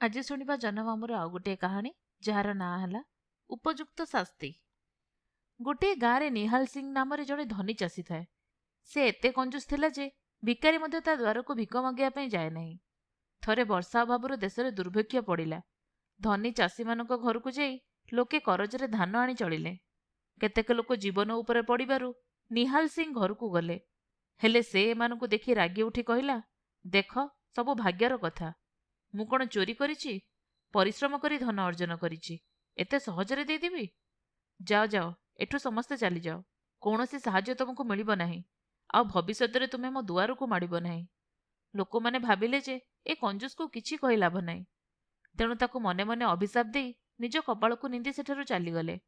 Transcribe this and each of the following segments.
आज शुणा जन्ममामूर आउ गोटे कहानी जार ना है उपयुक्त शास्ति। गोटे गाँव में निहाल सिंह नाम जड़े धनी चाषी थाए। से एते कंजूस थिला जे भिकारी मध्य ता द्वार को भिक मागिया जाए नहीं। थरे वर्षा अभाव देश में दुर्भिक्ष पड़ा। धनी चाषी मान घर को जाई लोके करजरे धान आनी चलिले। केतेक लोक जीवन उपरे पड़ू निहाल सिंह घर को गले। हेले से एमानकु देखि रागी उठी कहला, देख सबु भाग्यर कथा। मु कौन चोरी करिछि? परिश्रम करी धन अर्जन करिछि। एते सहजरे देदेबी? जाओ जाओ एठू समस्ते चली जाओ। कौनसी साहाय्य तुमको मिलिब नाही। आ भविष्य तुमे मो दुआर को माड़िब नाही। लोक माने भाबिले जे ए कंजूस को किछि कहि लाभ नाही। तेणु ताकू मने मने अभिशाप देई निज कपाल को निंदी सेठारु चलीगले।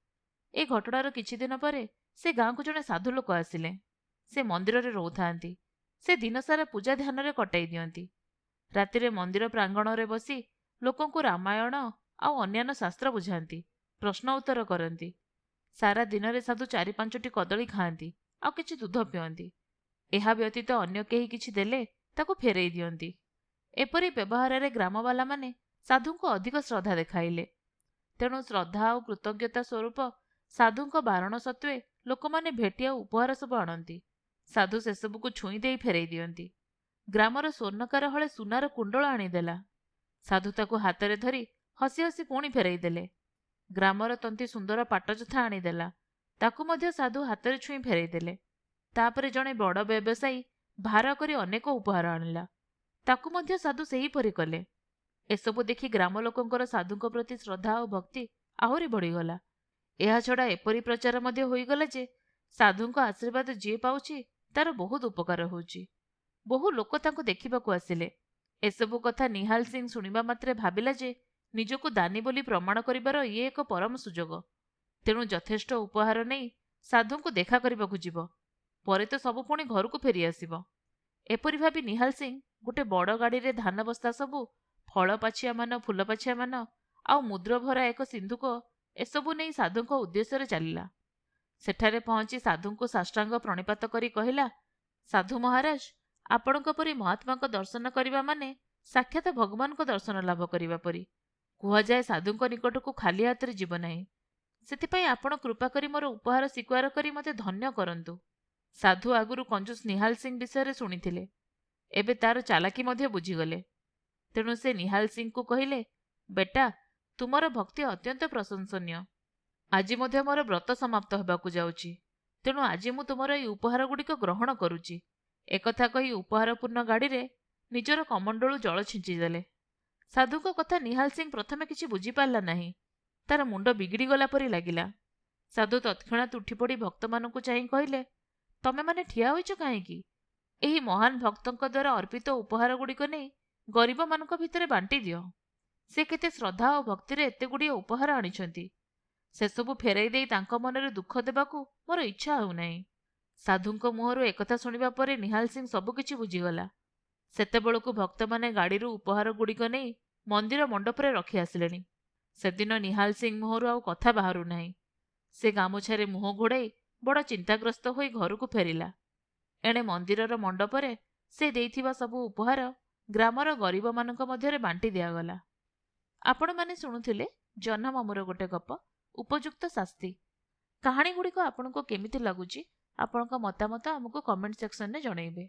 ए घटनार किछि दिन परे से गाँ को जड़े साधु लोक आसिले। से मंदिर रे रोथांती। से दिन सारा पूजा ध्यान रे कटाई दियंती। रातिरे मंदिर प्रांगण रे बसी लोकंकु रामायण आउ अन्यान्य शास्त्र बुझाती, प्रश्न उत्तर करती। सारा दिन रे साधु 4-5टी कदली खाती आउ किछि दूध पियंती। एहा व्यतीत अन्य केही किछि देले ताकू फेरई दियंती। एपरि व्यवहार रे ग्रामवाला माने साधुंको अधिक श्रद्धा देखाइले। तेणु श्रद्धा और कृतज्ञता स्वरूप साधुंको बारण सत्वे लोकमाने भेटिया उपहार सब आणती। साधु से सबको छुई देई फेरई दियंती। ग्रामर स्वर्णकार हले सुनार कुंडल आनीदेला। साधु ताकू हाथ धरी हसी हसी पुणी फेरई देले। ग्रामर तंती सुंदर पाटजथा आनीदेला। ताकू मध्य साधु हाथ में छुई फेरई देले। तापरे जड़े बड़ व्यवसायी भार करी अनेक उपहार आनिला। ताकू मध्य साधु सेहीपरि कले। एसबु देखि ग्राम लोकंकर साधुंक प्रति श्रद्धा और भक्ति आहुरी बढ़ीगला। एहा छड़ा एपरि प्रचार मध्य होईगला जे साधुंक आशीर्वाद जी पाउछि तार बहुत उपकार होउछि। बहु लोक तांको देखिबाकू आसिले। एसबु कथा निहाल सिंह शुणिबा मात्रे भाबिला जे निजको दानी बोली प्रमाण करिबार ये एक परम सुजोग। तेणु यथेष्ट उपहार नहीं साधुंको देखा करिबाकू जिवो। परे तो सबु पुणी घर को फेरी आसिबो। एपरि भाबी निहाल सिंह गोटे बड़ गाड़ी रे धान बस्ता सबु फल पाछिया मान फूल पाछिया मान आउ मुद्र भरा एक सिंधुक एसबु नहीं साधुंको उद्देश्य चलिला। सेठारे पहुंची साधुंको साष्टांग प्रणिपात करी कहिला, साधु महाराज, आपणक परी महात्मा को दर्शन करिबा माने साक्षात भगवान को दर्शन लाभ करिबा परी। कुहा जाए साधुंक निकट को खाली हाथ रे जीव नाही। सेथिपई आपण कृपा करी मोर उपहार स्वीकार करी मते धन्य करंतु। साधु आगुरु कंजूस निहाल सिंह विषय शुणिथिले। एबे तार चालाकी मध्य बुझीगले। तेणु से निहाल सिंह को कहिले, बेटा, तुमर भक्ति अत्यंत प्रशंसनीय। आज मध्य मोर व्रत समाप्त हेबाकू जाउछि। तेणु आज मु तुमर ए उपहार गुड़िक ग्रहण करुछि। एकथा कही उपहारपूर्ण गाड़ी रे निजर कमंडलू जल छिंचिदेले। साधुक कथा निहाल सिंह प्रथमे किछि बुझी पारला नाही। तार मुंड बिगिड़ी गला परी लागिला। साधु तत्क्षणात उठी पड़ी भक्त मानकु चाहि कहिले, तमे माने ठिया होइछ काहेकि? एही महान भक्तंक द्वारा अर्पित उपहार गुड़िक नहीं गरीब मानक भितरे बांटी दियो। से केते श्रद्धा और भक्ति रे एते गुड़िए उपहार आनिछंती। से सबु फेराई देई तांको मनरे दुख देबाकू मोर इच्छा हेउ नाही। साधुंक मुहरु एकथा शुणिबा परे निहाल सिंह सबुकिछि बुझीगला। सेतेबेलकू भक्त माने गाड़ीरू उपहार गुड़िक नहीं मंदिर मंडपरे रखी आसिलेनी। सेदिन निहाल सिंह मुहरु आउ कथा बाहरु नाही। से गामुछारे मुह घोड़ाई बड़ चिंताग्रस्त होई घर को फेरिला। एणे मंदिरर मंडपरे से देइथिबा सबु उपहार ग्रामर गरीब मानक मध्यरे बांटी दियागला। आपण माने शुणुथिले जन्ममामूर गोटे गप उपयुक्त शास्ति। कहानी गुड़िक आपनको केमिति लागुची आपणक मतामत हमको कमेंट सेक्शन में जणैबे।